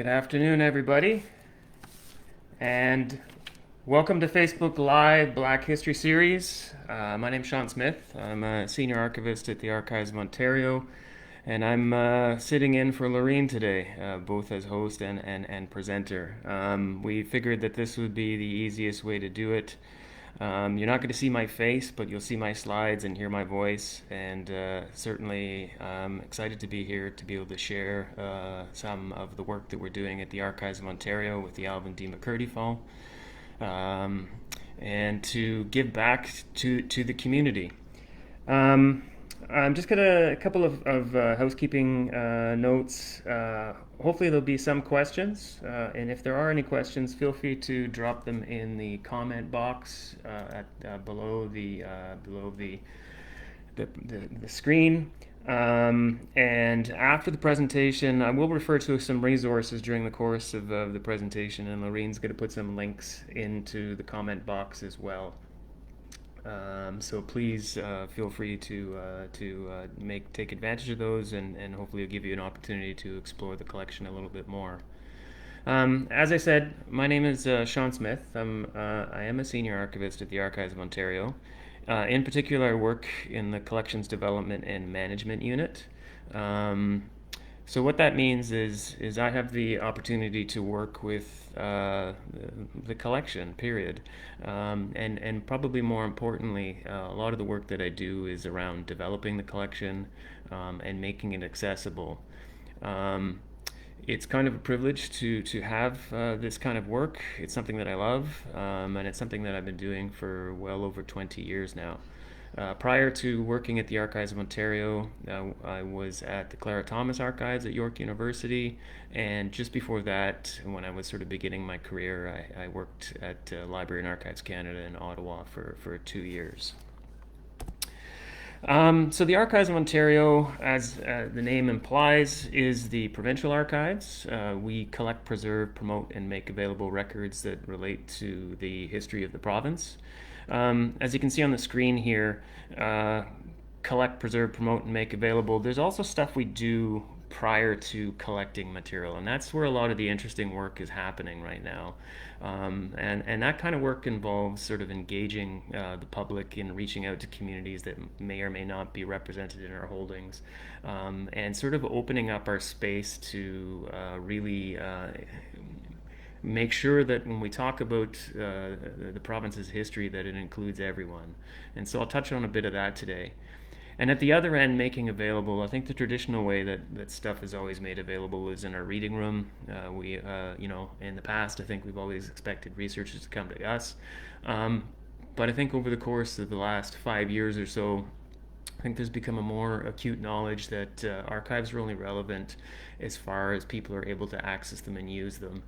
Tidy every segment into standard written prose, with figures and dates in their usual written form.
Good afternoon, everybody, and welcome to Facebook Live Black History Series. My name's Sean Smith. I'm a senior archivist at the Archives of Ontario, and I'm sitting in for Lorene today, both as host and presenter. We figured that this would be the easiest way to do it. You're not going to see my face, but you'll see my slides and hear my voice. And certainly, I'm excited to be here to be able to share some of the work that we're doing at the Archives of Ontario with the Alvin McCurdy Fall, and to give back to the community. I'm just gonna a couple of housekeeping notes. Hopefully there'll be some questions, and if there are any questions, feel free to drop them in the comment box below the screen. And after the presentation, I will refer to some resources during the course of the presentation, and Lorene's going to put some links into the comment box as well. So please feel free to take advantage of those, and hopefully it'll give you an opportunity to explore the collection a little bit more. As I said, my name is Sean Smith. I am a senior archivist at the Archives of Ontario. In particular, I work in the Collections Development and Management Unit. So what that means is I have the opportunity to work with the collection, period. And probably more importantly, a lot of the work that I do is around developing the collection and making it accessible. It's kind of a privilege to have this kind of work. It's something that I love, and it's something that I've been doing for well over 20 years now. Prior to working at the Archives of Ontario, I was at the Clara Thomas Archives at York University, and just before that, when I was sort of beginning my career, I worked at Library and Archives Canada in Ottawa for 2 years. So the Archives of Ontario, as the name implies, is the provincial archives. We collect, preserve, promote, and make available records that relate to the history of the province. As you can see on the screen here, collect, preserve, promote, and make available. There's also stuff we do prior to collecting material, and that's where a lot of the interesting work is happening right now. And that kind of work involves sort of engaging the public in reaching out to communities that may or may not be represented in our holdings, and sort of opening up our space to really make sure that when we talk about the province's history, that it includes everyone. And so I'll touch on a bit of that today. And at the other end, making available, I think the traditional way that stuff is always made available is in our reading room. In the past, I think we've always expected researchers to come to us. But I think over the course of the last 5 years or so, I think there's become a more acute knowledge that archives are only relevant as far as people are able to access them and use them.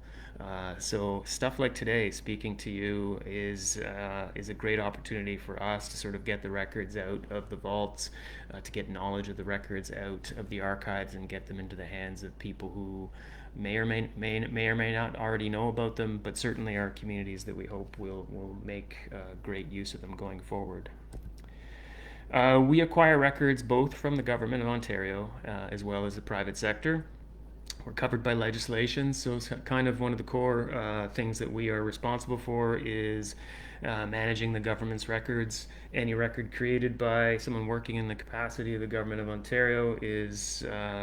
So stuff like today, speaking to you, is a great opportunity for us to sort of get the records out of the vaults, to get knowledge of the records out of the archives and get them into the hands of people who may or may not already know about them, but certainly are communities that we hope will make great use of them going forward. We acquire records both from the Government of Ontario as well as the private sector. We're covered by legislation, so it's kind of one of the core things that we are responsible for is managing the government's records. Any record created by someone working in the capacity of the Government of Ontario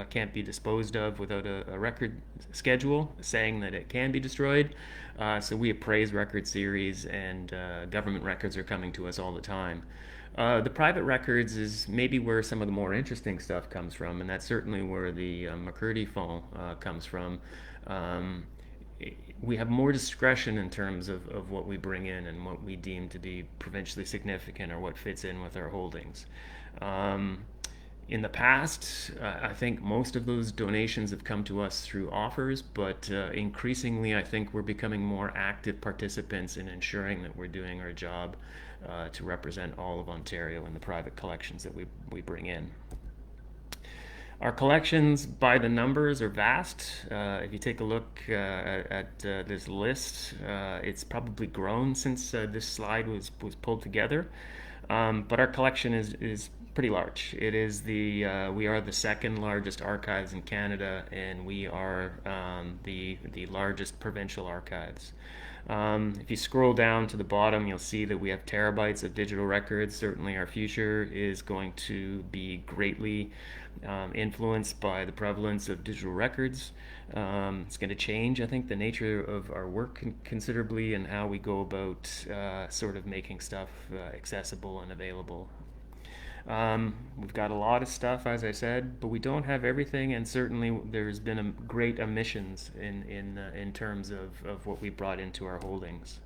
can't be disposed of without a record schedule saying that it can be destroyed. So we appraise record series, and government records are coming to us all the time. The private records is maybe where some of the more interesting stuff comes from, and that's certainly where the McCurdy Fall comes from. We have more discretion in terms of what we bring in and what we deem to be provincially significant or what fits in with our holdings. In the past, I think most of those donations have come to us through offers, but increasingly I think we're becoming more active participants in ensuring that we're doing our job to represent all of Ontario in the private collections that we bring in. Our collections by the numbers are vast. If you take a look at this list, it's probably grown since this slide was pulled together. But our collection is Pretty large. It is we are the second largest archives in Canada, and we are the largest provincial archives. If you scroll down to the bottom, you'll see that we have terabytes of digital records. Certainly, our future is going to be greatly influenced by the prevalence of digital records. It's going to change, I think, the nature of our work considerably and how we go about sort of making stuff accessible and available. We've got a lot of stuff, as I said, but we don't have everything, and certainly there's been a great omissions in terms of what we brought into our holdings.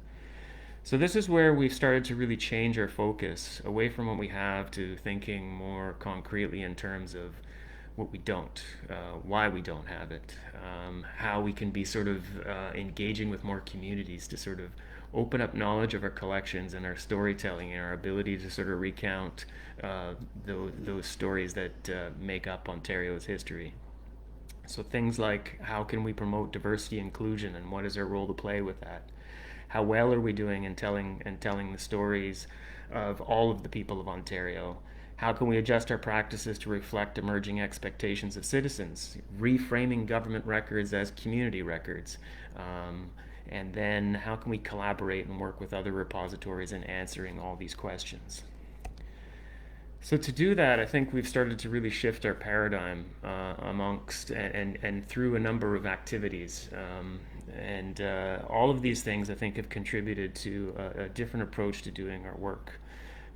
So this is where we've started to really change our focus away from what we have to thinking more concretely in terms of what we don't, why we don't have it, how we can be sort of engaging with more communities to sort of open up knowledge of our collections and our storytelling and our ability to sort of recount those stories that make up Ontario's history. So things like how can we promote diversity and inclusion, and what is our role to play with that? How well are we doing in telling the stories of all of the people of Ontario? How can we adjust our practices to reflect emerging expectations of citizens? Reframing government records as community records. And then how can we collaborate and work with other repositories in answering all these questions? So to do that, I think we've started to really shift our paradigm amongst and through a number of activities. And all of these things, I think, have contributed to a different approach to doing our work.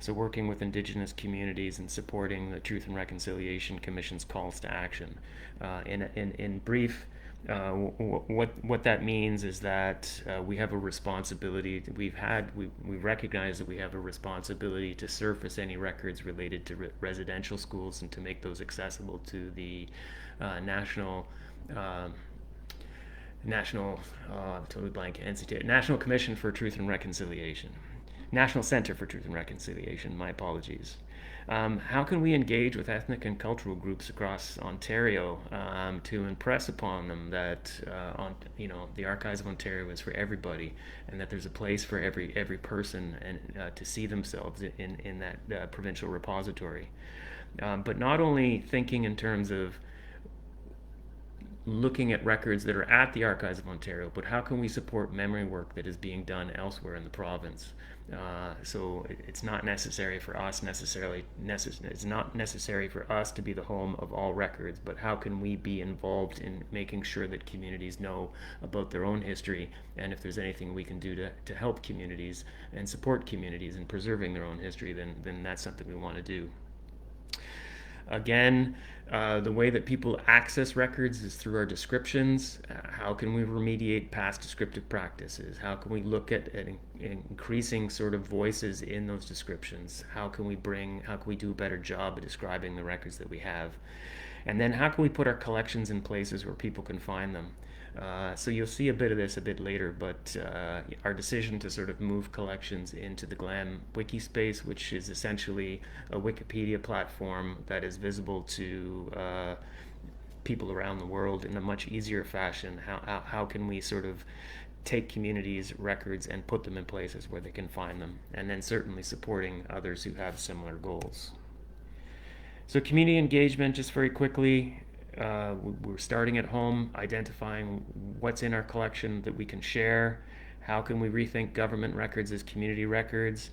So working with Indigenous communities and supporting the Truth and Reconciliation Commission's calls to action. In brief, what that means is that we have a responsibility. We recognize that we have a responsibility to surface any records related to residential schools and to make those accessible to the National Commission for Truth and Reconciliation. National Center for Truth and Reconciliation, my apologies. How can we engage with ethnic and cultural groups across Ontario to impress upon them that the Archives of Ontario is for everybody, and that there's a place for every person and to see themselves in that provincial repository. But not only thinking in terms of looking at records that are at the Archives of Ontario, but how can we support memory work that is being done elsewhere in the province? So it's not necessary for us it's not necessary for us to be the home of all records, but how can we be involved in making sure that communities know about their own history, and if there's anything we can do to help communities and support communities in preserving their own history, then that's something we want to do. Again, the way that people access records is through our descriptions. How can we remediate past descriptive practices? How can we look at increasing sort of voices in those descriptions? How can we do a better job of describing the records that we have? And then how can we put our collections in places where people can find them? So you'll see a bit of this a bit later, but our decision to sort of move collections into the GLAM wiki space, which is essentially a Wikipedia platform that is visible to people around the world in a much easier fashion. How can we sort of take communities' records and put them in places where they can find them, and then certainly supporting others who have similar goals. So community engagement, just very quickly, we're starting at home, identifying what's in our collection that we can share. How can we rethink government records as community records?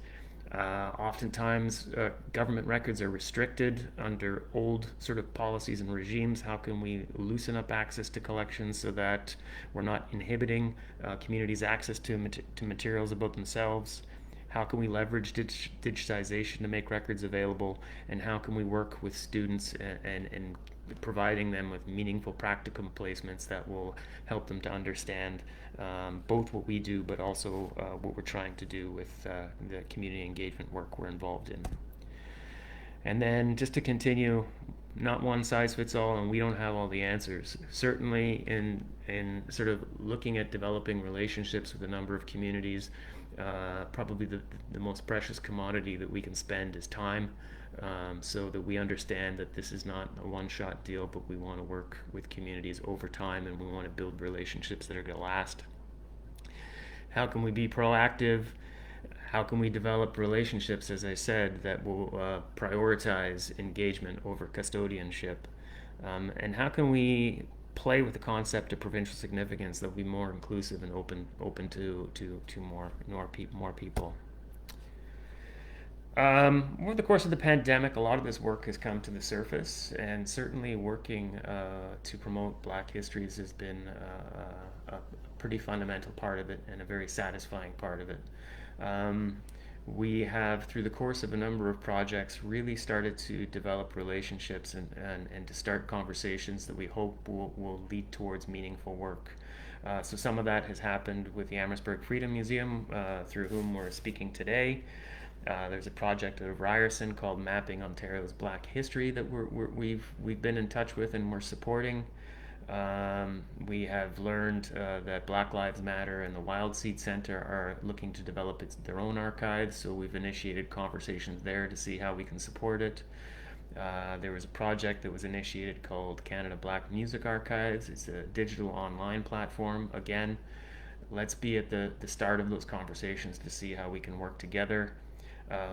Oftentimes, government records are restricted under old sort of policies and regimes. How can we loosen up access to collections so that we're not inhibiting communities' access to materials about themselves? How can we leverage digitization to make records available? And how can we work with students and providing them with meaningful practicum placements that will help them to understand both what we do, but also what we're trying to do with the community engagement work we're involved in. And then just to continue, not one size fits all, and we don't have all the answers. Certainly in sort of looking at developing relationships with a number of communities, probably the most precious commodity that we can spend is time. So that we understand that this is not a one-shot deal, but we want to work with communities over time, and we want to build relationships that are going to last. How can we be proactive? How can we develop relationships, as I said, that will prioritize engagement over custodianship? And how can we play with the concept of provincial significance that will be more inclusive and open to more people? Over the course of the pandemic, a lot of this work has come to the surface, and certainly working to promote Black histories has been a pretty fundamental part of it and a very satisfying part of it. Um, we have, through the course of a number of projects, really started to develop relationships and to start conversations that we hope will lead towards meaningful work. So some of that has happened with the Amherstburg Freedom Museum, through whom we're speaking today. There's a project out of Ryerson called Mapping Ontario's Black History that we've been in touch with and we're supporting. We have learned that Black Lives Matter and the Wild Seed Center are looking to develop their own archives, so we've initiated conversations there to see how we can support it. There was a project that was initiated called Canada Black Music Archives. It's a digital online platform. Again, let's be at the start of those conversations to see how we can work together.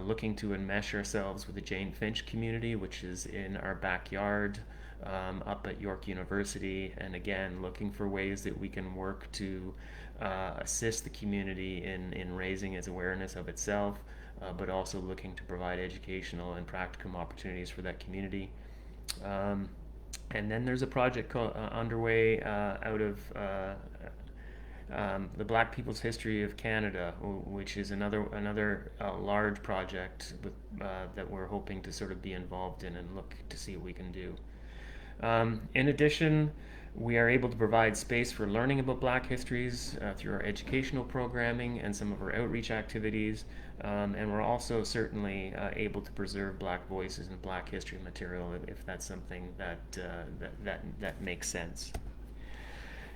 Looking to enmesh ourselves with the Jane Finch community, which is in our backyard, up at York University, and again looking for ways that we can work to assist the community in raising its awareness of itself, but also looking to provide educational and practicum opportunities for that community. And then there's a project underway out of the Black People's History of Canada, which is another large project that we're hoping to sort of be involved in and look to see what we can do. In addition, we are able to provide space for learning about Black histories through our educational programming and some of our outreach activities, and we're also certainly able to preserve Black voices and Black history material if that's something that makes sense.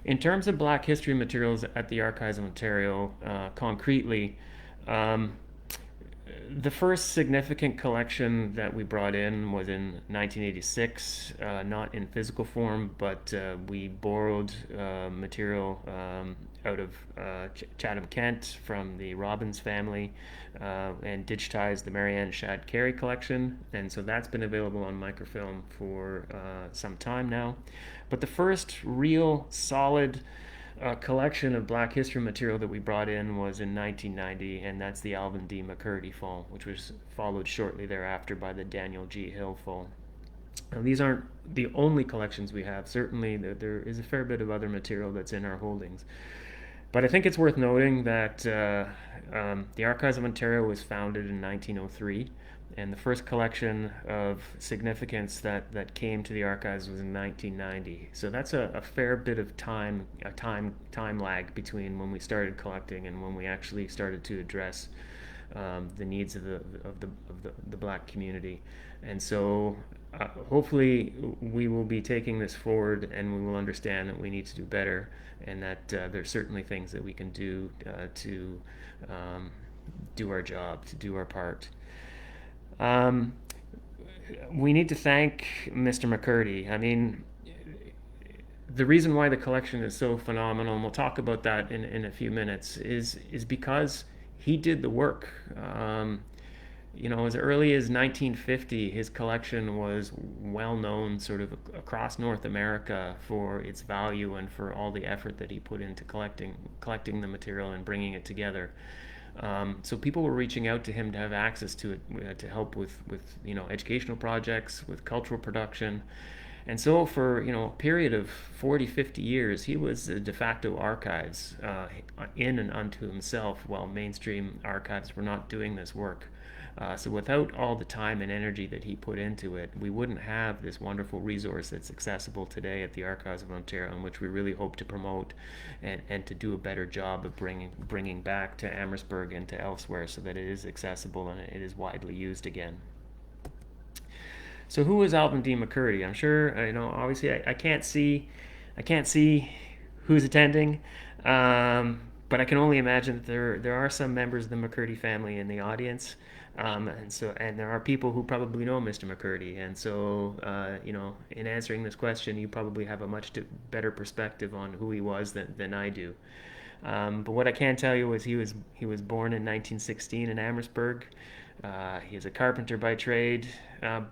In terms of Black history materials at the Archives of Ontario, concretely, the first significant collection that we brought in was in 1986, not in physical form, but we borrowed material out of Chatham, Kent from the Robbins family and digitized the Marianne Shad Carey collection. And so that's been available on microfilm for some time now. But the first real solid collection of Black history material that we brought in was in 1990, and that's the Alvin D. McCurdy Fall, which was followed shortly thereafter by the Daniel G. Hill Fall. Now, these aren't the only collections we have. Certainly, there is a fair bit of other material that's in our holdings. But I think it's worth noting that the Archives of Ontario was founded in 1903, and the first collection of significance that came to the archives was in 1990. So that's a fair bit of time lag between when we started collecting and when we actually started to address the needs of the Black community. And so hopefully we will be taking this forward, and we will understand that we need to do better, and that there's certainly things that we can do to do our job, to do our part. We need to thank Mr. McCurdy. I mean, the reason why the collection is so phenomenal, and we'll talk about that in a few minutes, is because he did the work. As early as 1950, his collection was well known sort of across North America for its value and for all the effort that he put into collecting the material and bringing it together. So people were reaching out to him to have access to it, to help with educational projects, with cultural production. And so for a period of 40, 50 years, he was the de facto archives in and unto himself, while mainstream archives were not doing this work. So without all the time and energy that he put into it, we wouldn't have this wonderful resource that's accessible today at the Archives of Ontario, and which we really hope to promote and to do a better job of bringing back to Amherstburg and to elsewhere, so that it is accessible and it is widely used again. So who is Alvin D. McCurdy? I'm sure, obviously I can't see who's attending, but I can only imagine that there are some members of the McCurdy family in the audience. And there are people who probably know Mr. McCurdy, and so in answering this question, you probably have a much better perspective on who he was than I do. But what I can tell you is he was born in 1916 in Amherstburg. He is a carpenter by trade,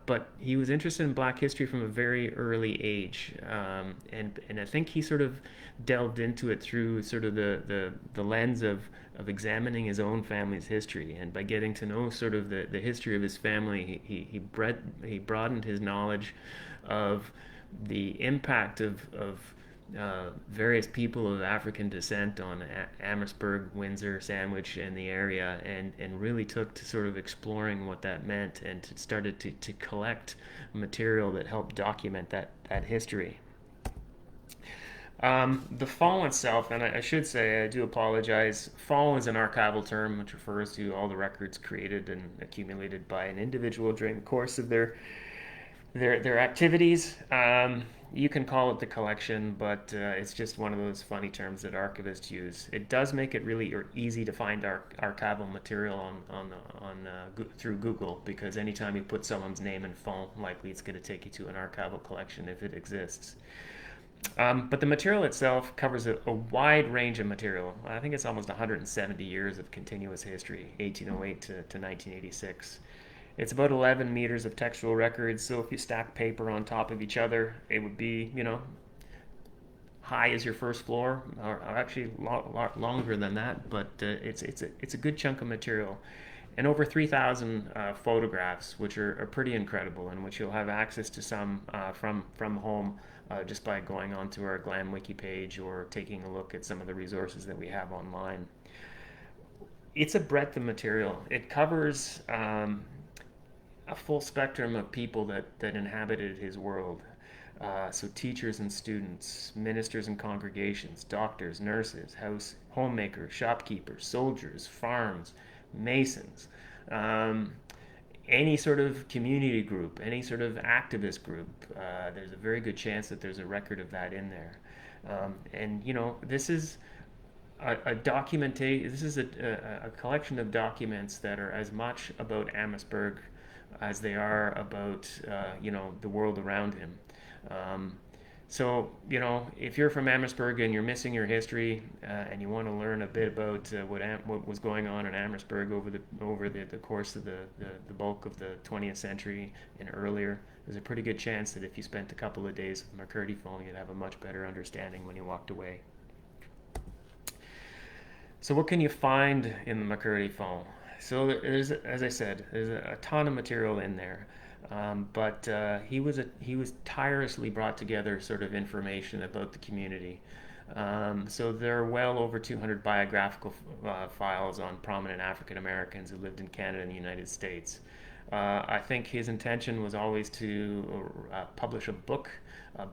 but he was interested in Black history from a very early age, and I think he sort of delved into it through sort of the lens of examining his own family's history, and by getting to know sort of the history of his family, he broadened his knowledge of the impact of various people of African descent on Amherstburg, Windsor, Sandwich, and the area, and really took to sort of exploring what that meant, and started to collect material that helped document that history. The fall itself, and I should say, I do apologize. Fall is an archival term which refers to all the records created and accumulated by an individual during the course of their activities. You can call it the collection, but it's just one of those funny terms that archivists use. It does make it really easy to find archival material through Google, because anytime you put someone's name in font, likely it's going to take you to an archival collection if it exists. But the material itself covers a wide range of material. I think it's almost 170 years of continuous history, 1808 to 1986. It's about 11 meters of textual records, so if you stack paper on top of each other, it would be, high as your first floor, or actually a lot longer than that, but it's a good chunk of material. And over 3,000 photographs, which are pretty incredible, and which you'll have access to some from home just by going onto our Glam Wiki page or taking a look at some of the resources that we have online. It's a breadth of material. It covers a full spectrum of people that inhabited his world. So teachers and students, ministers and congregations, doctors, nurses, homemakers, shopkeepers, soldiers, farms, masons, any sort of community group, any sort of activist group. There's a very good chance that there's a record of that in there. And this is this is a collection of documents that are as much about Amherstburg as they are about the world around him. So if you're from Amherstburg and you're missing your history, and you want to learn a bit about what was going on in Amherstburg over the course of the bulk of the 20th century and earlier, there's a pretty good chance that if you spent a couple of days with McCurdy phone, you'd have a much better understanding when you walked away. So what can you find in the McCurdy phone? So as I said, there's a ton of material in there, but he was tirelessly brought together sort of information about the community. So there are well over 200 biographical files on prominent African Americans who lived in Canada and the United States. I think his intention was always to publish a book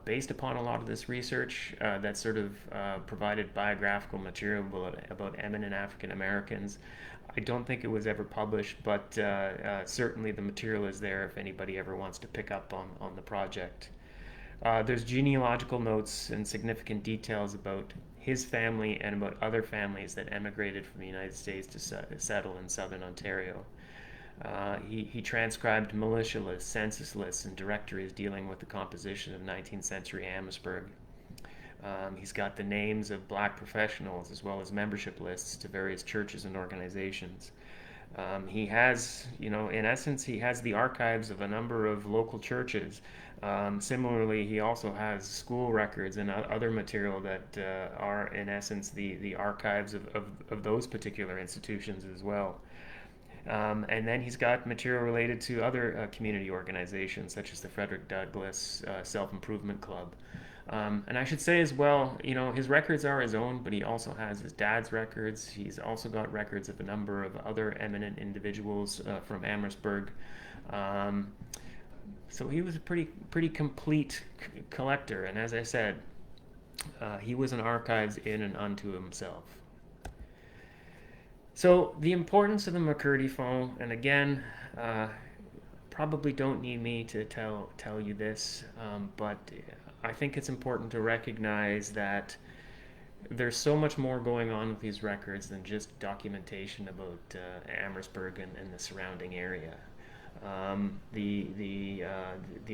based upon a lot of this research that sort of provided biographical material about eminent African Americans. I don't think it was ever published, but certainly the material is there if anybody ever wants to pick up on the project. There's genealogical notes and significant details about his family and about other families that emigrated from the United States to settle in southern Ontario. He transcribed militia lists, census lists, and directories dealing with the composition of 19th century Amherstburg. He's got the names of black professionals as well as membership lists to various churches and organizations. He has, in essence, he has the archives of a number of local churches. Similarly, he also has school records and other material that are, in essence, the archives of those particular institutions as well. And then he's got material related to other community organizations, such as the Frederick Douglass Self-Improvement Club. And I should say as well, his records are his own, but he also has his dad's records. He's also got records of a number of other eminent individuals from Amherstburg. So he was a pretty complete collector, and as I said, he was an archives in and unto himself. So the importance of the McCurdy phone, and again, probably don't need me to tell you this, but I think it's important to recognize that there's so much more going on with these records than just documentation about Amherstburg and the surrounding area. The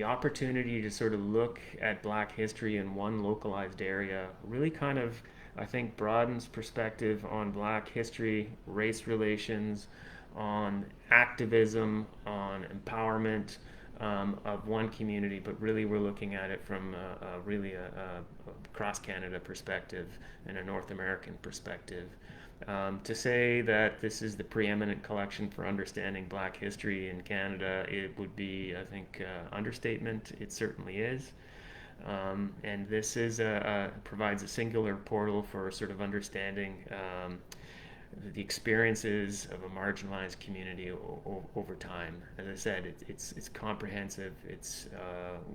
opportunity to sort of look at Black history in one localized area really kind of I think broadens perspective on Black history, race relations, on activism, on empowerment of one community, but really we're looking at it from really a cross-Canada perspective and a North American perspective. To say that this is the preeminent collection for understanding Black history in Canada, it would be, I think, understatement. It certainly is. And this is provides a singular portal for sort of understanding the experiences of a marginalized community over time. As I said, it's comprehensive. It's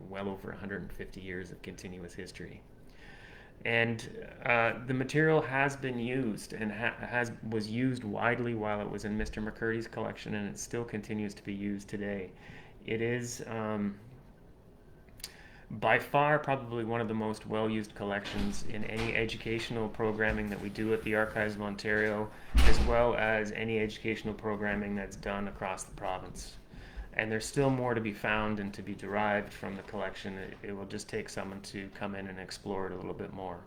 well over 150 years of continuous history. And the material has been used and was used widely while it was in Mr. McCurdy's collection, and it still continues to be used today. It is by far probably one of the most well-used collections in any educational programming that we do at the Archives of Ontario, as well as any educational programming that's done across the province. And there's still more to be found and to be derived from the collection. It will just take someone to come in and explore it a little bit more.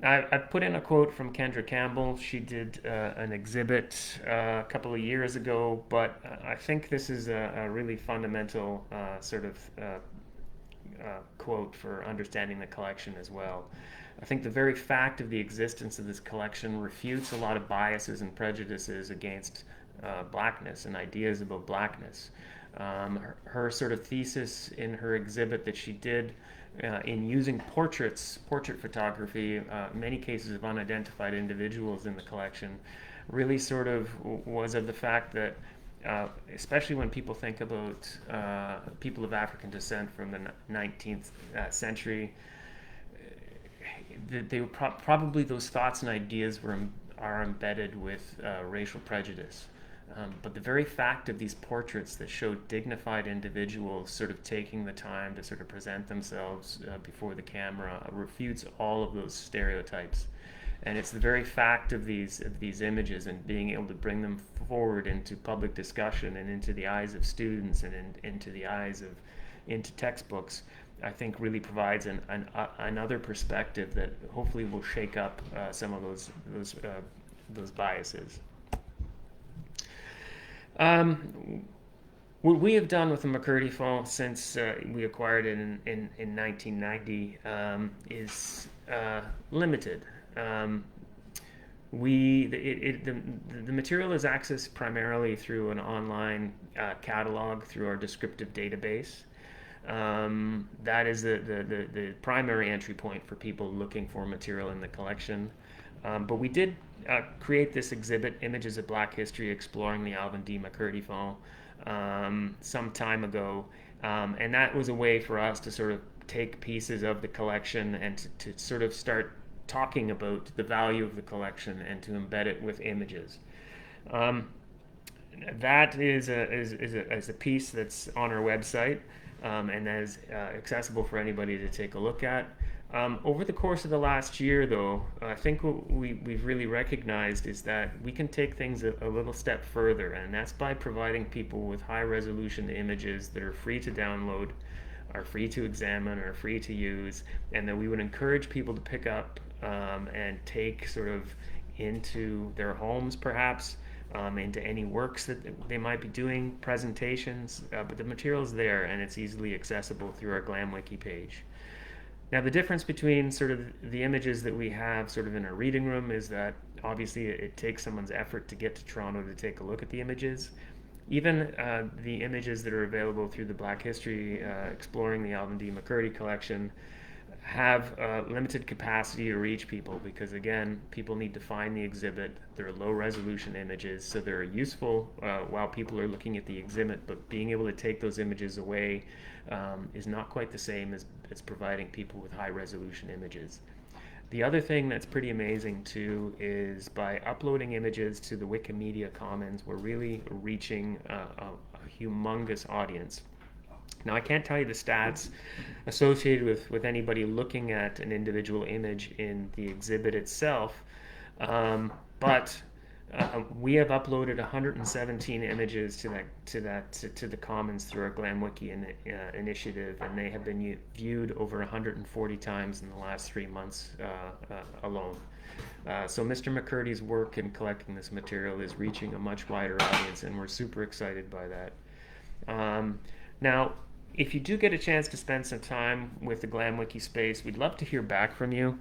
I put in a quote from Kendra Campbell. She did an exhibit a couple of years ago, but I think this is a really fundamental sort of quote for understanding the collection as well. I think the very fact of the existence of this collection refutes a lot of biases and prejudices against Blackness and ideas about Blackness. Her sort of thesis in her exhibit that she did in using portrait photography, many cases of unidentified individuals in the collection, really sort of was of the fact that, especially when people think about people of African descent from the 19th century, they were probably those thoughts and ideas are embedded with racial prejudice. But the very fact of these portraits that show dignified individuals sort of taking the time to sort of present themselves before the camera refutes all of those stereotypes. And it's the very fact of these images and being able to bring them forward into public discussion and into the eyes of students and into textbooks, I think really provides another perspective that hopefully will shake up some of those biases. What we have done with the McCurdy phone since we acquired it in 1990 is limited. The material is accessed primarily through an online catalog through our descriptive database. That is the primary entry point for people looking for material in the collection. But we did create this exhibit, Images of Black History Exploring the Alvin D. McCurdy Fall, some time ago. And that was a way for us to sort of take pieces of the collection and to sort of start talking about the value of the collection and to embed it with images. That is a piece that's on our website and that is accessible for anybody to take a look at. Over the course of the last year, though, I think what we've really recognized is that we can take things a little step further, and that's by providing people with high-resolution images that are free to download, are free to examine, are free to use, and that we would encourage people to pick up and take sort of into their homes, perhaps, into any works that they might be doing, presentations, but the material's there, and it's easily accessible through our GlamWiki page. Now, the difference between sort of the images that we have sort of in our reading room is that obviously it takes someone's effort to get to Toronto to take a look at the images. Even the images that are available through the Black History Exploring the Alvin D. McCurdy collection have limited capacity to reach people because, again, people need to find the exhibit. They're low-resolution images, so they're useful while people are looking at the exhibit, but being able to take those images away is not quite the same as providing people with high-resolution images. The other thing that's pretty amazing, too, is by uploading images to the Wikimedia Commons, we're really reaching a humongous audience. Now, I can't tell you the stats associated with anybody looking at an individual image in the exhibit itself, but We have uploaded 117 images to the Commons through our GlamWiki initiative, and they have been viewed over 140 times in the last 3 months alone. So Mr. McCurdy's work in collecting this material is reaching a much wider audience, and we're super excited by that. Now, if you do get a chance to spend some time with the GlamWiki space, we'd love to hear back from you.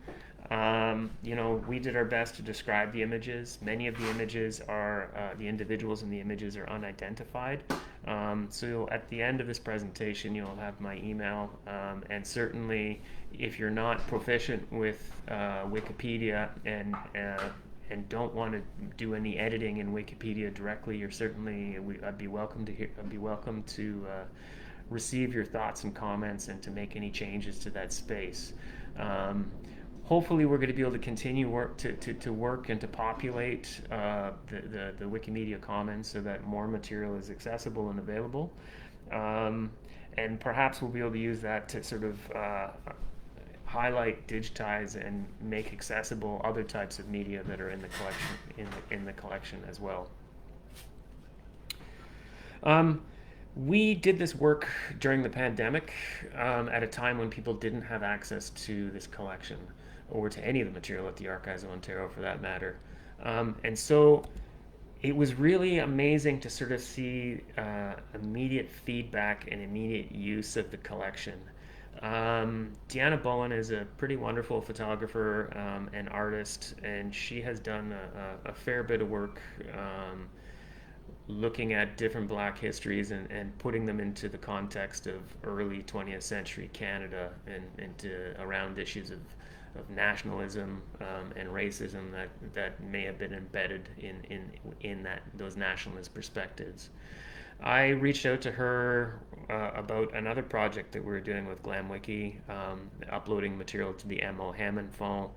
We did our best to describe the images. Many of the images are, the individuals in the images are unidentified. So at the end of this presentation, you'll have my email. And certainly, if you're not proficient with Wikipedia and don't want to do any editing in Wikipedia directly, I'd be welcome to receive your thoughts and comments and to make any changes to that space. Hopefully we're going to be able to continue to work and to populate the Wikimedia Commons so that more material is accessible and available. And perhaps we'll be able to use that to sort of highlight, digitize, and make accessible other types of media that are in the collection as well. We did this work during the pandemic at a time when people didn't have access to this collection or to any of the material at the Archives of Ontario for that matter. And so it was really amazing to sort of see immediate feedback and immediate use of the collection. Deanna Bowen is a pretty wonderful photographer and artist, and she has done a fair bit of work looking at different Black histories and putting them into the context of early 20th century Canada and into around issues of nationalism and racism that may have been embedded in those nationalist perspectives. I reached out to her about another project that we were doing with GlamWiki, uploading material to the M.O. Hammond Fond,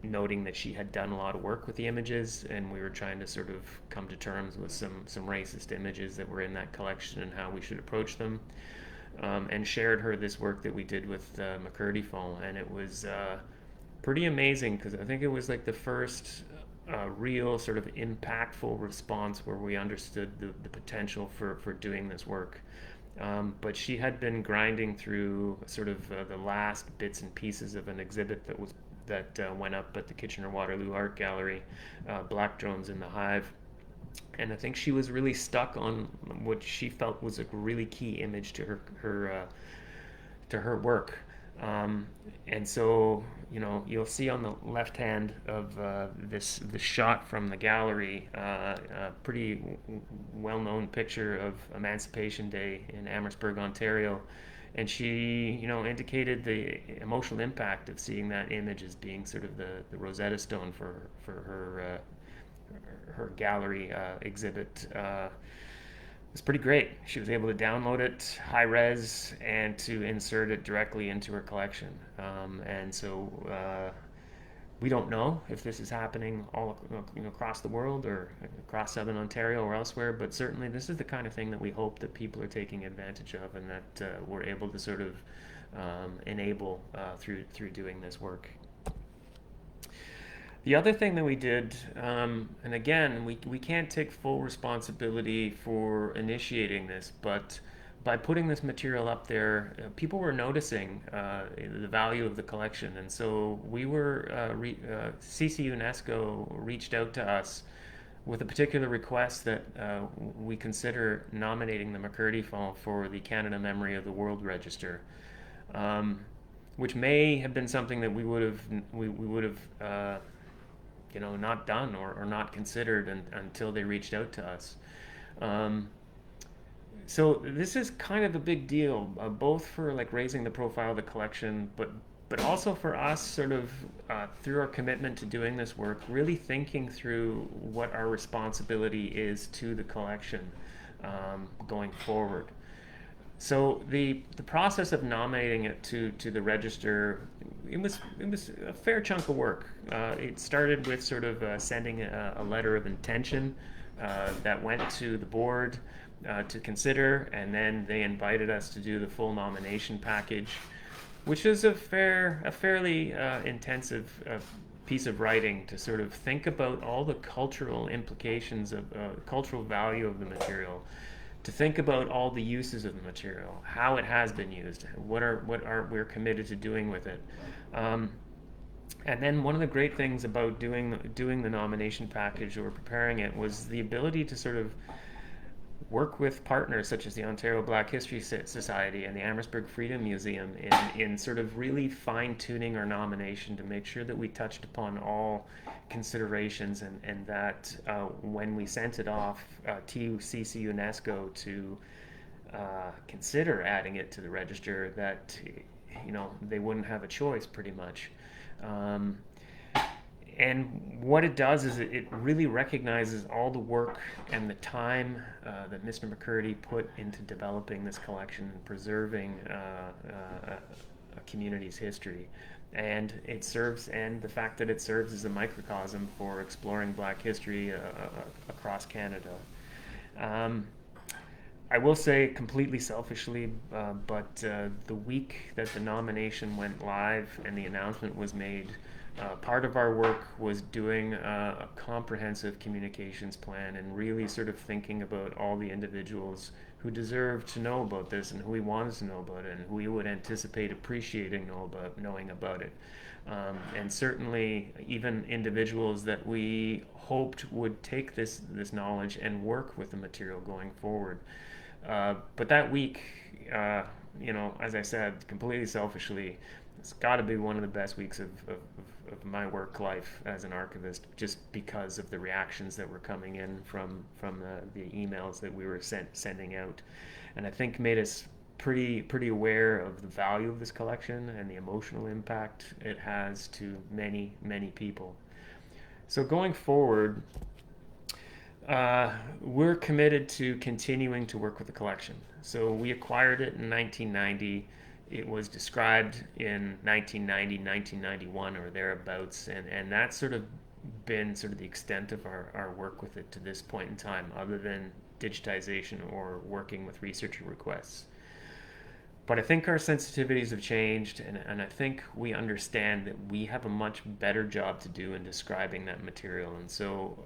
noting that she had done a lot of work with the images, and we were trying to sort of come to terms with some racist images that were in that collection and how we should approach them, and shared her this work that we did with McCurdy Fond, and it was pretty amazing because I think it was like the first real sort of impactful response where we understood the potential for doing this work. But she had been grinding through sort of the last bits and pieces of an exhibit that went up at the Kitchener-Waterloo Art Gallery, Black Drones in the Hive. And I think she was really stuck on what she felt was a really key image to her work. And so, you'll see on the left hand of this shot from the gallery, a pretty well-known picture of Emancipation Day in Amherstburg, Ontario. And she, indicated the emotional impact of seeing that image as being sort of the Rosetta Stone for her gallery exhibit. It was pretty great. She was able to download it high res and to insert it directly into her collection. And so we don't know if this is happening all across the world or across Southern Ontario or elsewhere, but certainly this is the kind of thing that we hope that people are taking advantage of and that we're able to sort of enable through doing this work. The other thing that we did, and again, we can't take full responsibility for initiating this, but by putting this material up there, people were noticing the value of the collection. And so we were, CC UNESCO reached out to us with a particular request that we consider nominating the McCurdy Fond for the Canada Memory of the World Register, which may have been something that we would have not done or not considered until they reached out to us. So this is kind of a big deal, both for like raising the profile of the collection, but also for us sort of through our commitment to doing this work, really thinking through what our responsibility is to the collection going forward. So the process of nominating it to the register, it was a fair chunk of work. It started with sort of sending a letter of intention that went to the board to consider, and then they invited us to do the full nomination package, which is a fairly intensive piece of writing to sort of think about all the cultural implications of cultural value of the material, to think about all the uses of the material, how it has been used, what are we're committed to doing with it. Um, and then one of the great things about doing the nomination package or preparing it was the ability to sort of work with partners such as the Ontario Black History Society and the Amherstburg Freedom Museum in sort of really fine-tuning our nomination to make sure that we touched upon all considerations, and that when we sent it off to CC UNESCO to consider adding it to the register, that they wouldn't have a choice pretty much. Um, and what it does is it really recognizes all the work and the time that Mr. McCurdy put into developing this collection and preserving a community's history. And the fact that it serves as a microcosm for exploring Black history across Canada. I will say completely selfishly, but the week that the nomination went live and the announcement was made, part of our work was doing a comprehensive communications plan and really sort of thinking about all the individuals who deserved to know about this and who we wanted to know about it and who we would anticipate knowing about it. And certainly even individuals that we hoped would take this knowledge and work with the material going forward. But that week, as I said, completely selfishly, it's got to be one of the best weeks of my work life as an archivist, just because of the reactions that were coming in from the emails that we were sending out, and I think made us pretty aware of the value of this collection and the emotional impact it has to many people. So going forward, we're committed to continuing to work with the collection. So we acquired it in 1990. It was described in 1990, 1991, or thereabouts, and that's sort of been sort of the extent of our work with it to this point in time, other than digitization or working with researcher requests. But I think our sensitivities have changed, and I think we understand that we have a much better job to do in describing that material. And so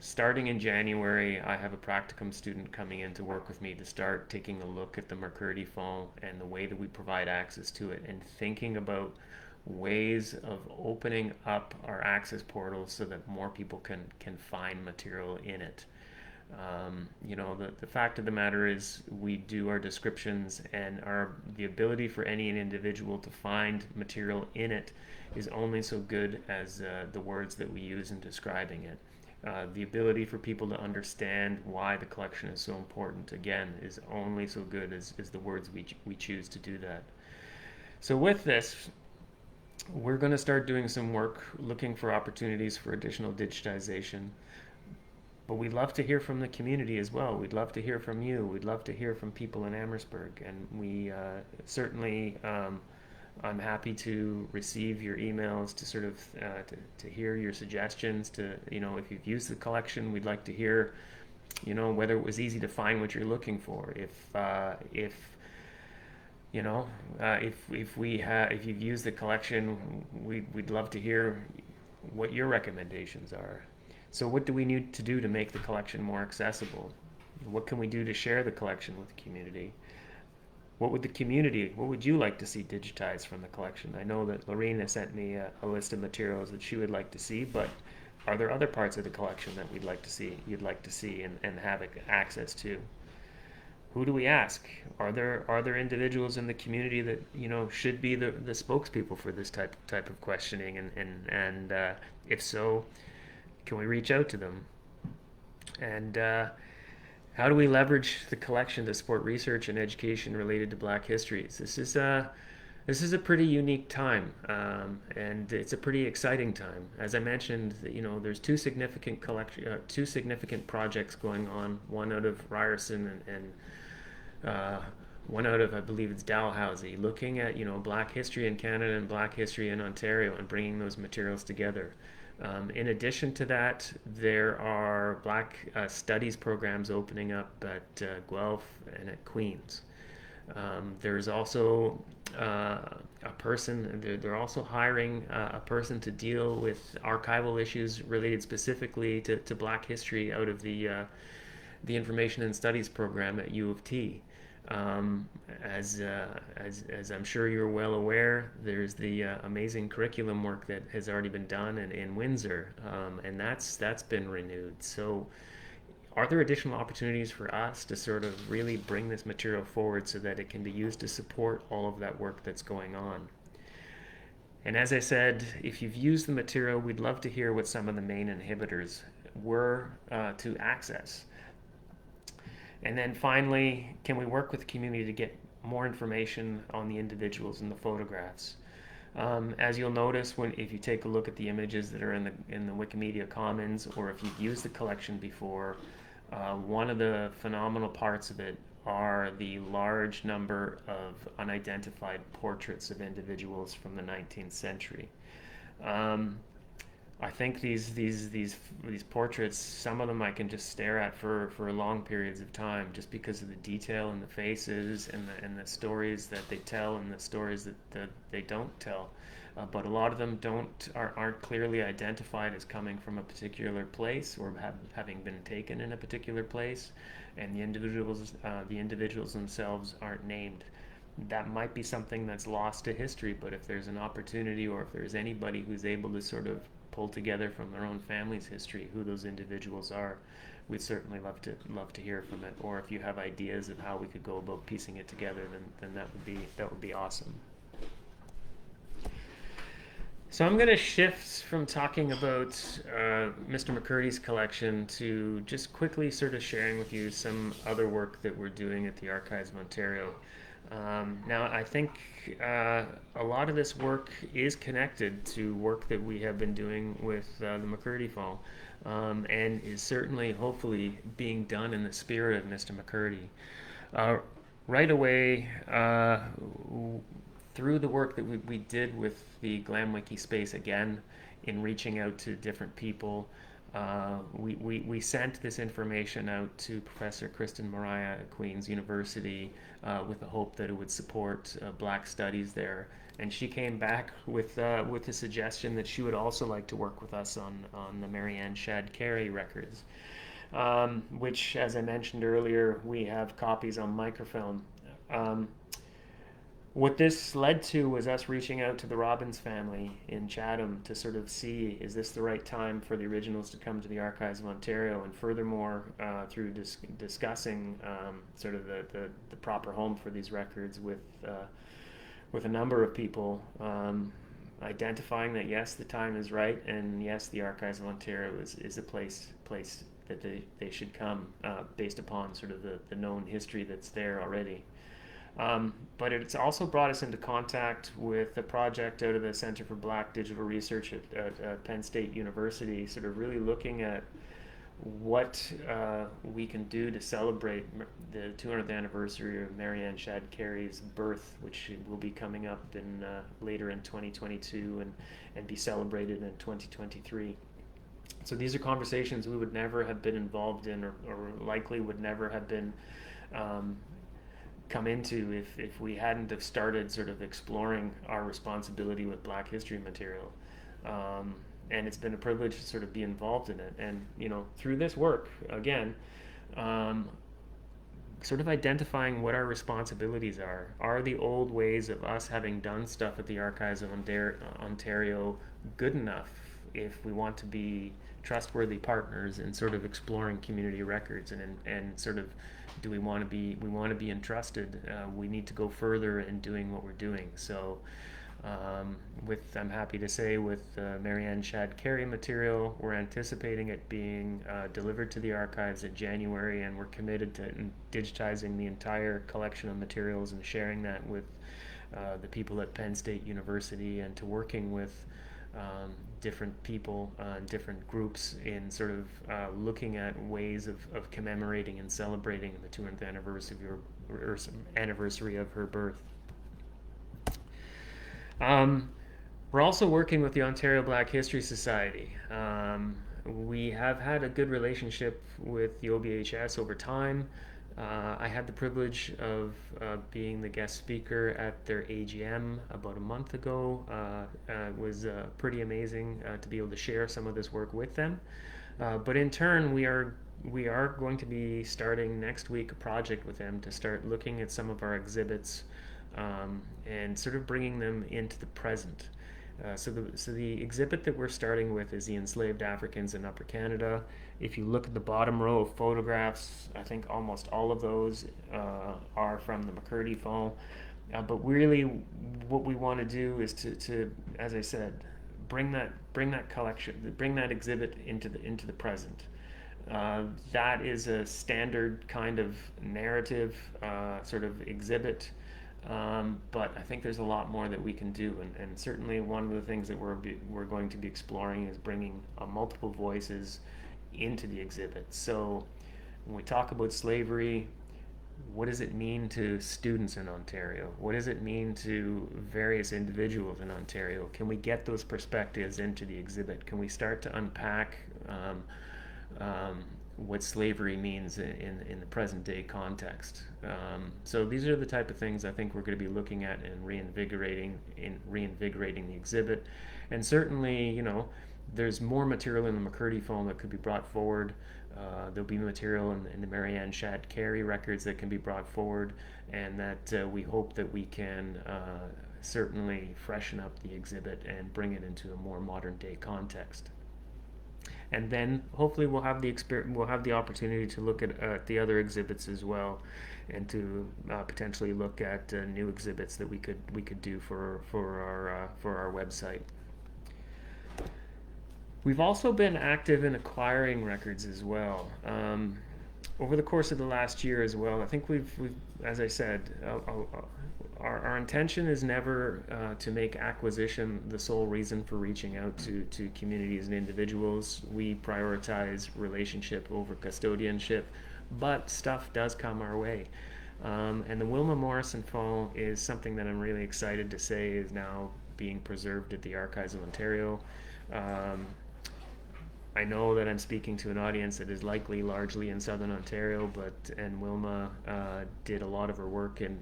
starting in January, I have a practicum student coming in to work with me to start taking a look at the McCurdy phone and the way that we provide access to it, and thinking about ways of opening up our access portals so that more people can find material in it. The fact of the matter is we do our descriptions, and the ability for any individual to find material in it is only so good as the words that we use in describing it. The ability for people to understand why the collection is so important, again, is only so good as the words we choose to do that. So with this, we're going to start doing some work looking for opportunities for additional digitization. But we'd love to hear from the community as well. We'd love to hear from you. We'd love to hear from people in Amherstburg. And we certainly... I'm happy to receive your emails to sort of to hear your suggestions. If you've used the collection, we'd like to hear, whether it was easy to find what you're looking for. If you've used the collection, we'd love to hear what your recommendations are. So what do we need to do to make the collection more accessible? What can we do to share the collection with the community? What would you like to see digitized from the collection? I know that Lorena sent me a list of materials that she would like to see, but are there other parts of the collection that you'd like to see and have access to? Who do we ask? Are there individuals in the community that should be the spokespeople for this type of questioning, and if so, can we reach out to them? And how do we leverage the collection to support research and education related to Black histories? This is a pretty unique time, and it's a pretty exciting time. As I mentioned, there's two significant projects going on. One out of Ryerson and one out of, I believe it's Dalhousie, looking at Black history in Canada and Black history in Ontario and bringing those materials together. In addition to that, there are Black studies programs opening up at Guelph and at Queen's. There's also a person, they're also hiring a person to deal with archival issues related specifically to Black history out of the Information and Studies program at U of T. Um, as I'm sure you're well aware, there's the amazing curriculum work that has already been done in Windsor, and that's been renewed. So, are there additional opportunities for us to sort of really bring this material forward so that it can be used to support all of that work that's going on? And as I said, if you've used the material, we'd love to hear what some of the main inhibitors were to access. And then finally, can we work with the community to get more information on the individuals in the photographs? As you'll notice, if you take a look at the images that are in the Wikimedia Commons, or if you've used the collection before, one of the phenomenal parts of it are the large number of unidentified portraits of individuals from the 19th century. Um, I think these portraits, some of them I can just stare at for long periods of time, just because of the detail in the faces and the stories that they tell and the stories that they don't tell. But a lot of them aren't clearly identified as coming from a particular place or having been taken in a particular place, and the individuals themselves aren't named. That might be something that's lost to history, but if there's an opportunity, or if there's anybody who's able to sort of pull together from their own family's history who those individuals are, we'd certainly love to hear from it. Or if you have ideas of how we could go about piecing it together, then that would be awesome. So I'm going to shift from talking about Mr. McCurdy's collection to just quickly sort of sharing with you some other work that we're doing at the Archives of Ontario. Now, I think a lot of this work is connected to work that we have been doing with the McCurdy Fall, and is certainly, hopefully, being done in the spirit of Mr. McCurdy. Right away, through the work that we did with the GlamWiki space again, in reaching out to different people, we sent this information out to Professor Kristen Mariah at Queen's University with the hope that it would support Black studies there. And she came back with the suggestion that she would also like to work with us on the Marianne Shad Carey records, which, as I mentioned earlier, we have copies on microfilm. What this led to was us reaching out to the Robbins family in Chatham to sort of see, is this the right time for the originals to come to the Archives of Ontario? And furthermore, through discussing sort of the proper home for these records with a number of people, identifying that yes, the time is right, and yes, the Archives of Ontario is a place that they should come based upon sort of the known history that's there already. But it's also brought us into contact with a project out of the Center for Black Digital Research at Penn State University, sort of really looking at what we can do to celebrate the 200th anniversary of Marianne Shad Carey's birth, which will be coming up later in 2022 and be celebrated in 2023. So these are conversations we would never have been involved in, or likely would never have been come into if we hadn't have started sort of exploring our responsibility with Black history material. And it's been a privilege to sort of be involved in it. And, through this work, again, sort of identifying what our responsibilities are. Are the old ways of us having done stuff at the Archives of Ontario good enough if we want to be trustworthy partners in sort of exploring community records, and sort of, do we want to be entrusted? We need to go further in doing what we're doing. So I'm happy to say, with Marianne Shad Carey material, we're anticipating it being delivered to the archives in January, and we're committed to digitizing the entire collection of materials and sharing that with the people at Penn State University, and to working with different people, different groups, in sort of looking at ways of commemorating and celebrating the 200th anniversary of her birth. We're also working with the Ontario Black History Society. We have had a good relationship with the OBHS over time. I had the privilege of being the guest speaker at their AGM about a month ago. It was pretty amazing to be able to share some of this work with them. But in turn, we are going to be starting next week a project with them to start looking at some of our exhibits and sort of bringing them into the present. So the exhibit that we're starting with is the enslaved Africans in Upper Canada. If you look at the bottom row of photographs, I think almost all of those are from the McCurdy Fall. But really, what we want to do is to, as I said, bring that collection, bring that exhibit into the present. That is a standard kind of narrative sort of exhibit, but I think there's a lot more that we can do, and certainly one of the things that we're going to be exploring is bringing multiple voices into the exhibit. So when we talk about slavery, what does it mean to students in Ontario? What does it mean to various individuals in Ontario? Can we get those perspectives into the exhibit? Can we start to unpack what slavery means in the present day context? So these are the type of things I think we're going to be looking at and reinvigorating the exhibit. And certainly, there's more material in the McCurdy film that could be brought forward. There'll be material in the Marianne Shad Carey records that can be brought forward, and that we hope that we can certainly freshen up the exhibit and bring it into a more modern day context. And then hopefully we'll have the opportunity to look at the other exhibits as well, and to potentially look at new exhibits that we could do for our website. We've also been active in acquiring records as well. Over the course of the last year as well, I think we've as I said, our intention is never to make acquisition the sole reason for reaching out to communities and individuals. We prioritize relationship over custodianship, but stuff does come our way. And the Wilma Morrison Fall is something that I'm really excited to say is now being preserved at the Archives of Ontario. I know that I'm speaking to an audience that is likely largely in Southern Ontario, and Wilma did a lot of her work in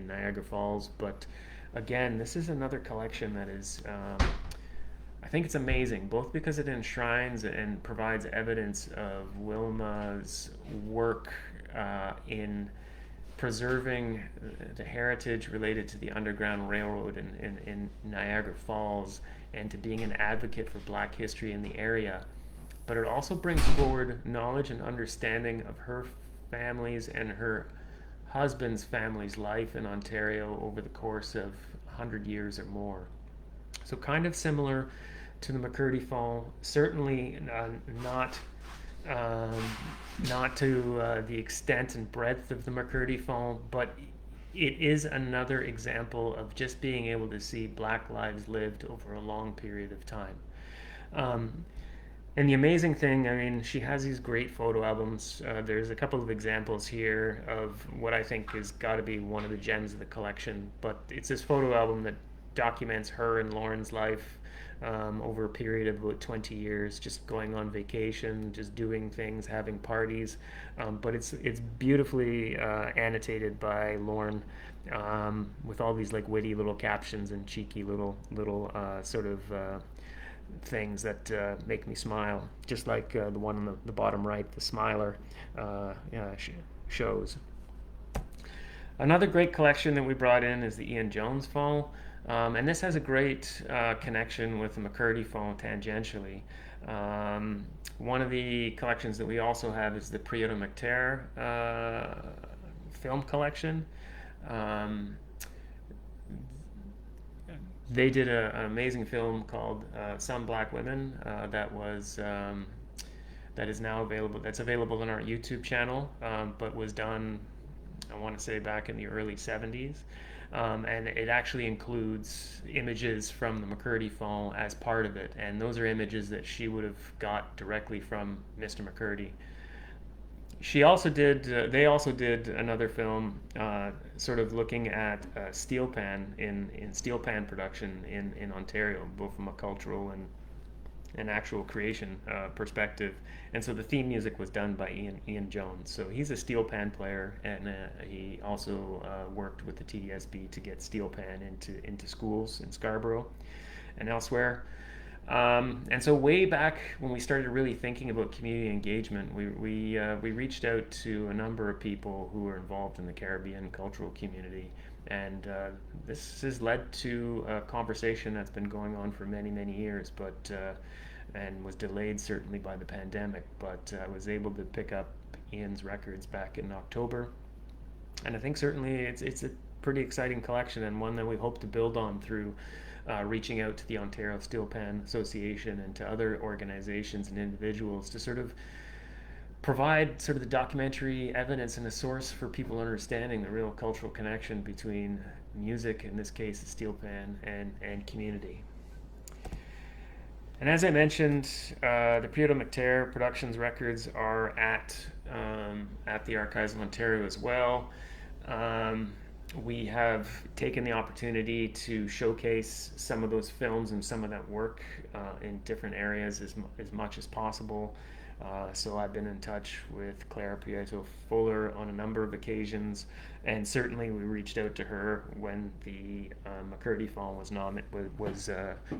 Niagara Falls. But again, this is another collection that is, I think it's amazing, both because it enshrines and provides evidence of Wilma's work in preserving the heritage related to the Underground Railroad in Niagara Falls, and to being an advocate for Black history in the area. But it also brings forward knowledge and understanding of her family's and her husband's family's life in Ontario over the course of 100 years or more. So kind of similar to the McCurdy Fall, certainly not to the extent and breadth of the McCurdy Fall, but it is another example of just being able to see Black lives lived over a long period of time. And the amazing thing, I mean, she has these great photo albums. There's a couple of examples here of what I think has got to be one of the gems of the collection, but it's this photo album that documents her and Lauren's life over a period of about 20 years, just going on vacation, just doing things, having parties. But it's beautifully annotated by Lauren, with all these like witty little captions and cheeky little sort of things that make me smile, just like the one on the bottom right, the smiler shows. Another great collection that we brought in is the Ian Jones Fall. And this has a great connection with the McCurdy Fall tangentially. One of the collections that we also have is the Pietro film collection. They did an amazing film called Some Black Women that is now available. That's available on our YouTube channel, but was done, I want to say, back in the early 70s. And it actually includes images from the McCurdy Fall as part of it, and those are images that she would have got directly from Mr. McCurdy. They also did another film, sort of looking at steel pan in steel pan production in Ontario, both from a cultural an actual creation perspective. And so the theme music was done by Ian Jones. So he's a steel pan player, and he also worked with the TDSB to get steel pan into schools in Scarborough and elsewhere. And so way back when we started really thinking about community engagement, we reached out to a number of people who were involved in the Caribbean cultural community, and this has led to a conversation that's been going on for many years, but and was delayed certainly by the pandemic. But I was able to pick up Ian's records back in October, and I think certainly it's a pretty exciting collection, and one that we hope to build on through reaching out to the Ontario Steel Pan Association and to other organizations and individuals to sort of provide sort of the documentary evidence and a source for people understanding the real cultural connection between music, in this case the steel pan, and community. And as I mentioned, the Pietro McTair Productions records are at the Archives of Ontario as well. We have taken the opportunity to showcase some of those films and some of that work in different areas as much as possible. So I've been in touch with Claire Pietro Fuller on a number of occasions, and certainly we reached out to her when the McCurdy film was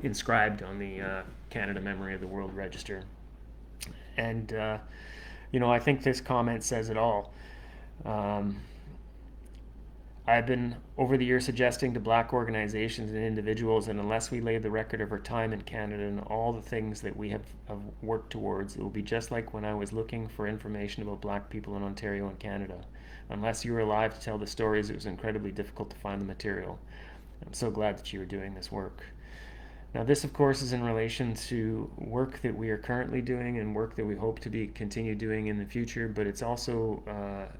inscribed on the Canada Memory of the World Register. And I think this comment says it all. I've been over the years suggesting to Black organizations and individuals that unless we lay the record of our time in Canada and all the things that we have worked towards, it will be just like when I was looking for information about Black people in Ontario and Canada. Unless you were alive to tell the stories, it was incredibly difficult to find the material. I'm so glad that you are doing this work. Now, this, of course, is in relation to work that we are currently doing and work that we hope to continue doing in the future, but it's also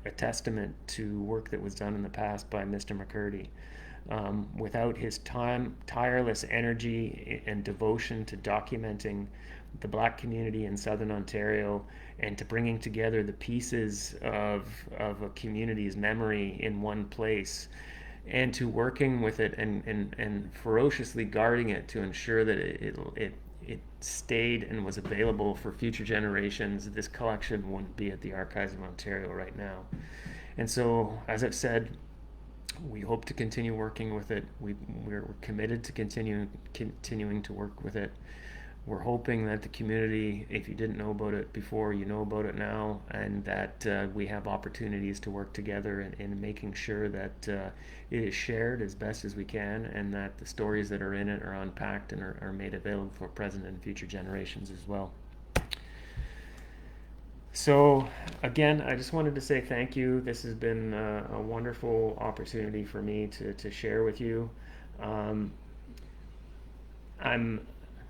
a testament to work that was done in the past by Mr. McCurdy. Without his tireless energy and devotion to documenting the Black community in Southern Ontario and to bringing together the pieces of a community's memory in one place, and to working with it and ferociously guarding it to ensure that it stayed and was available for future generations, this collection wouldn't be at the Archives of Ontario right now. And so, as I've said, we hope to continue working with it. We're committed to continuing to work with it. We're hoping that the community, if you didn't know about it before, you know about it now, and that we have opportunities to work together in making sure that it is shared as best as we can, and that the stories that are in it are unpacked and are made available for present and future generations as well. So again, I just wanted to say thank you. This has been a wonderful opportunity for me to share with you.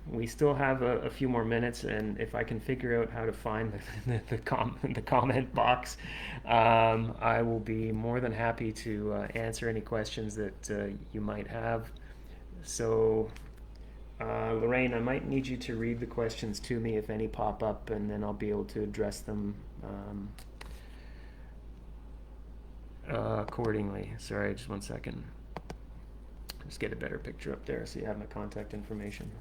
We still have a few more minutes, and if I can figure out how to find the comment box, I will be more than happy to answer any questions that you might have. So, Lorraine, I might need you to read the questions to me if any pop up, and then I'll be able to address them accordingly. Sorry, just 1 second. Just get a better picture up there so you have my contact information.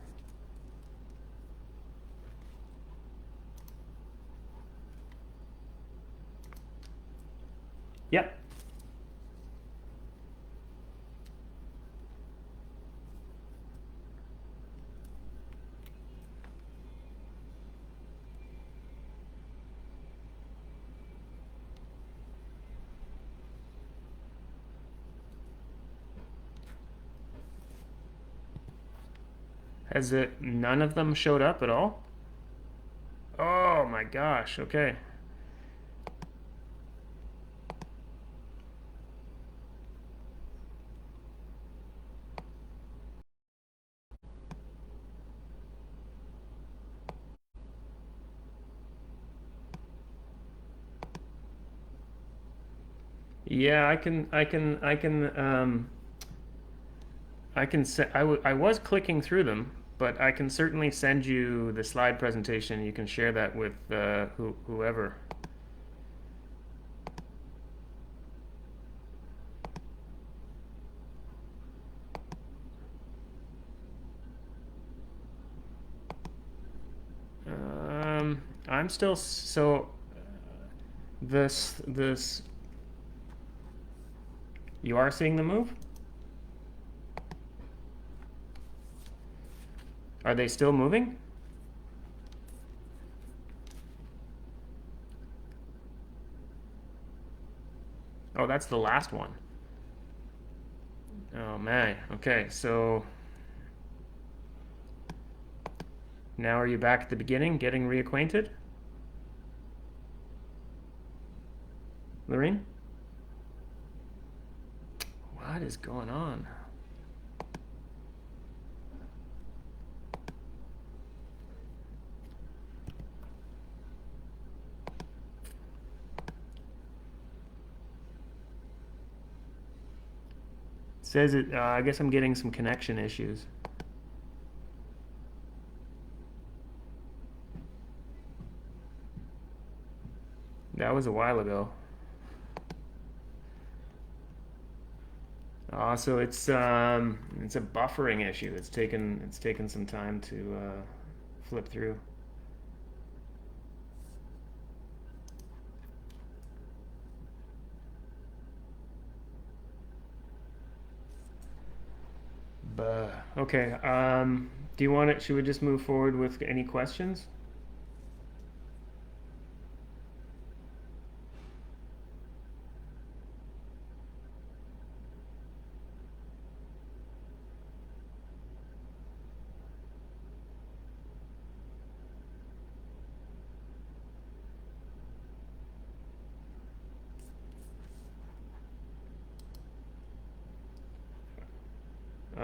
Yep. Has it none of them showed up at all? Oh my gosh, okay. Yeah, I was clicking through them, but I can certainly send you the slide presentation. You can share that with whoever. I'm still so this you are seeing the move? Are they still moving? Oh, that's the last one. Oh man. Okay, so now are you back at the beginning, getting reacquainted? Lorene? What is going on? It says it, I guess I'm getting some connection issues. That was a while ago. So it's a buffering issue. It's taken some time to flip through. Okay. Do you want it? Should we just move forward with any questions?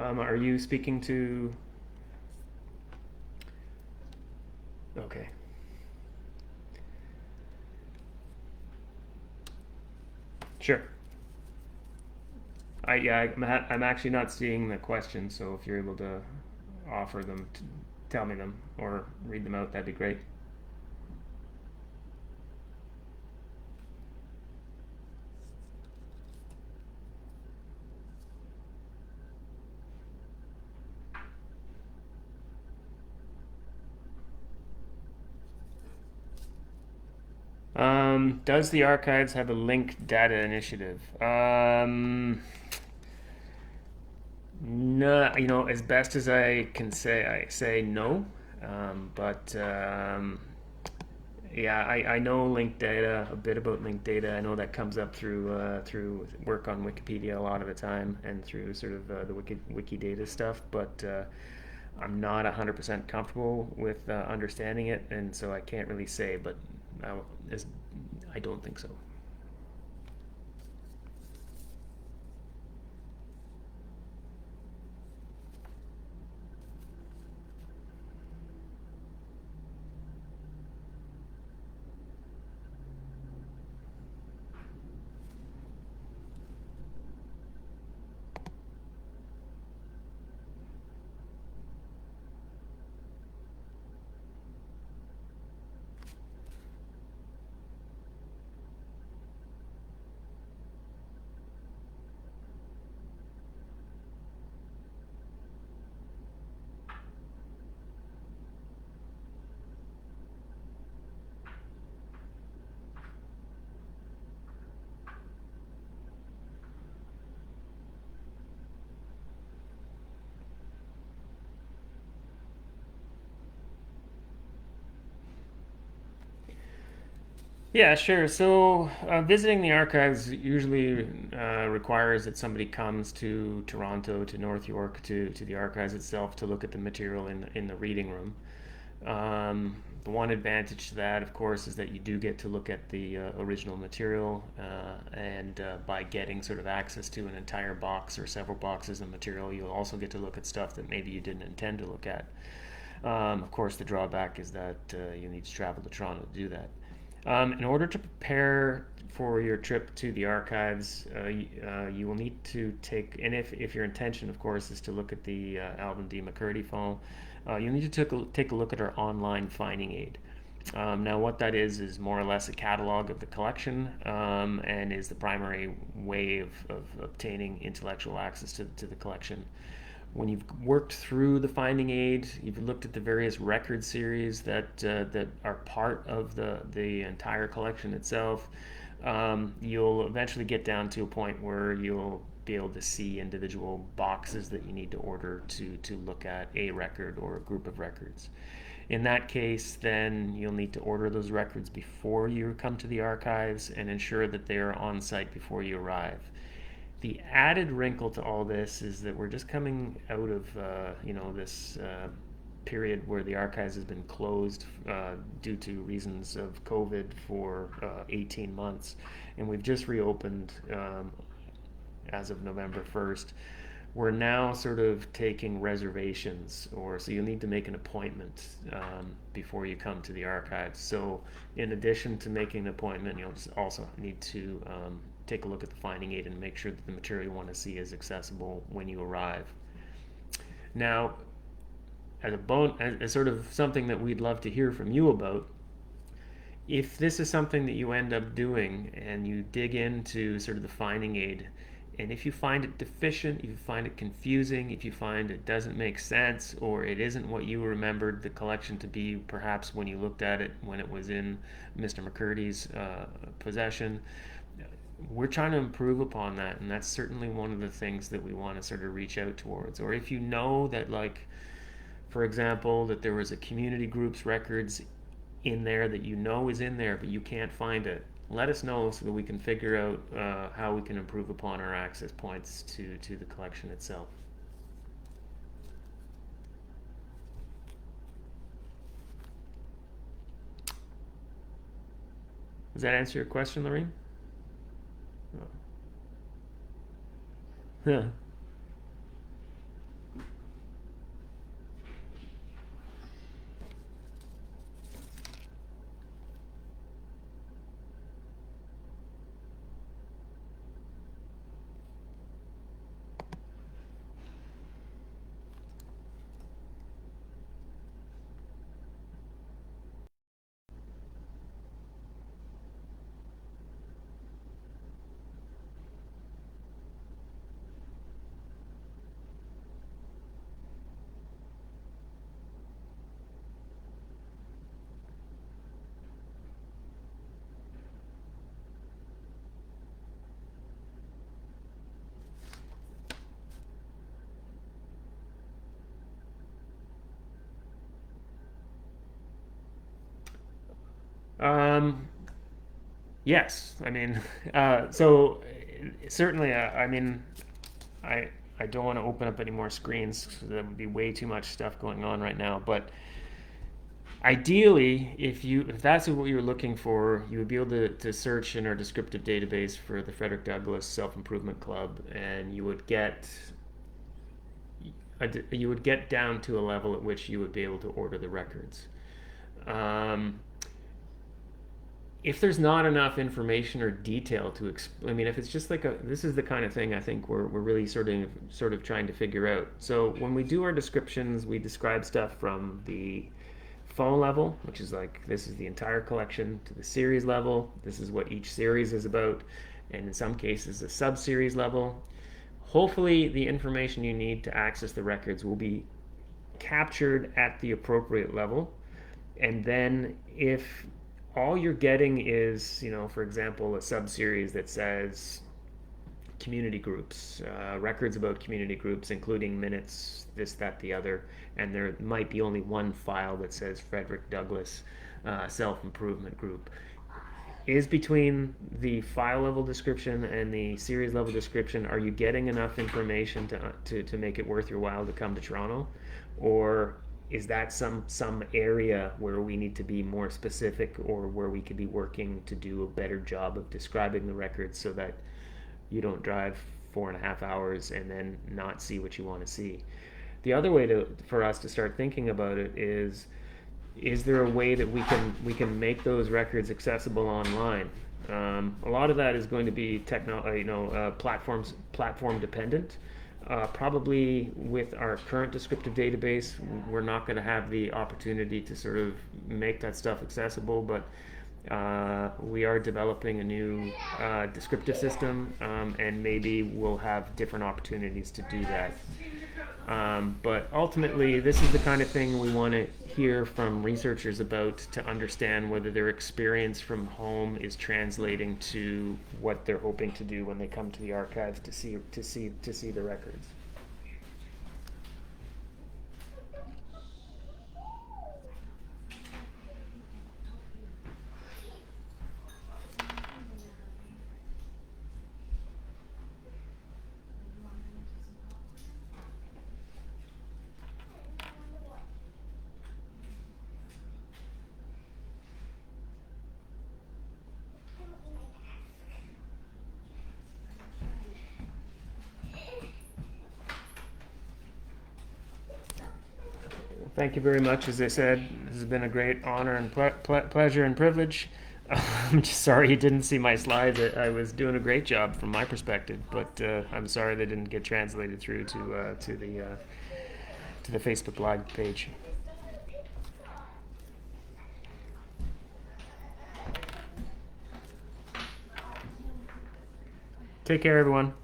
Are you speaking to? Okay. Sure. I'm actually not seeing the questions, so if you're able to offer them, tell me them or read them out, that'd be great. Does the archives have a linked data initiative? No, as best as I can say, I say no. But yeah, I know linked data, a bit about linked data. I know that comes up through work on Wikipedia a lot of the time, and through sort of the Wikidata stuff. But I'm not 100% comfortable with understanding it, and so I can't really say. But I, I don't think so. Yeah, sure. So visiting the archives usually requires that somebody comes to Toronto, to North York, to the archives itself to look at the material in the reading room. The one advantage to that, of course, is that you do get to look at the original material, and by getting sort of access to an entire box or several boxes of material, you'll also get to look at stuff that maybe you didn't intend to look at. Of course, the drawback is that you need to travel to Toronto to do that. In order to prepare for your trip to the archives, you will need to take, and if your intention, of course, is to look at the Alvin McCurdy file, you'll need to take a look at our online finding aid. Now, what that is more or less a catalog of the collection, and is the primary way of obtaining intellectual access to the collection. When you've worked through the finding aid, you've looked at the various record series that are part of the entire collection itself. You'll eventually get down to a point where you'll be able to see individual boxes that you need to order to look at a record or a group of records. In that case, then you'll need to order those records before you come to the archives and ensure that they are on site before you arrive. The added wrinkle to all this is that we're just coming out of this period where the archives has been closed due to reasons of COVID for 18 months, and we've just reopened as of November 1st. We're now sort of taking reservations, so you'll need to make an appointment before you come to the archives. So in addition to making an appointment, you'll also need to take a look at the finding aid and make sure that the material you want to see is accessible when you arrive. Now, as sort of something that we'd love to hear from you about, if this is something that you end up doing and you dig into sort of the finding aid, and if you find it deficient, if you find it confusing, if you find it doesn't make sense, or it isn't what you remembered the collection to be perhaps when you looked at it when it was in Mr. McCurdy's possession, we're trying to improve upon that, and that's certainly one of the things that we want to sort of reach out towards. Or if you know that, like, for example, that there was a community group's records in there that you know is in there but you can't find it, let us know so that we can figure out how we can improve upon our access points to the collection itself. Does that answer your question, Lorraine? Oh. Um, yes, I mean, so certainly, I mean, I I don't want to open up any more screens. That would be way too much stuff going on right now. But ideally, if that's what you're looking for, you would be able to search in our descriptive database for the Frederick Douglass Self Improvement Club, and you would get down to a level at which you would be able to order the records. Um, if there's not enough information or detail I mean, if it's just like this is the kind of thing I think we're really sort of trying to figure out. So when we do our descriptions, we describe stuff from the phone level, which is like, this is the entire collection, to the series level, this is what each series is about, and in some cases, the sub-series level. Hopefully, the information you need to access the records will be captured at the appropriate level. And then if all you're getting is, for example, a sub-series that says community groups, records about community groups, including minutes, this, that, the other, and there might be only one file that says Frederick Douglass Self-Improvement Group. Is between the file level description and the series level description, are you getting enough information to make it worth your while to come to Toronto? Or is that some area where we need to be more specific, or where we could be working to do a better job of describing the records so that you don't drive 4.5 hours and then not see what you want to see? The other way for us to start thinking about it is there a way that we can make those records accessible online? A lot of that is going to be platform dependent. Probably with our current descriptive database, we're not going to have the opportunity to sort of make that stuff accessible, but we are developing a new descriptive system, and maybe we'll have different opportunities to do that. But ultimately, this is the kind of thing we want to hear from researchers about to understand whether their experience from home is translating to what they're hoping to do when they come to the archives to see the records. Thank you very much. As I said, this has been a great honor and pleasure and privilege. I'm just sorry you didn't see my slides. I was doing a great job from my perspective, but I'm sorry they didn't get translated through to the Facebook Live page. Take care, everyone.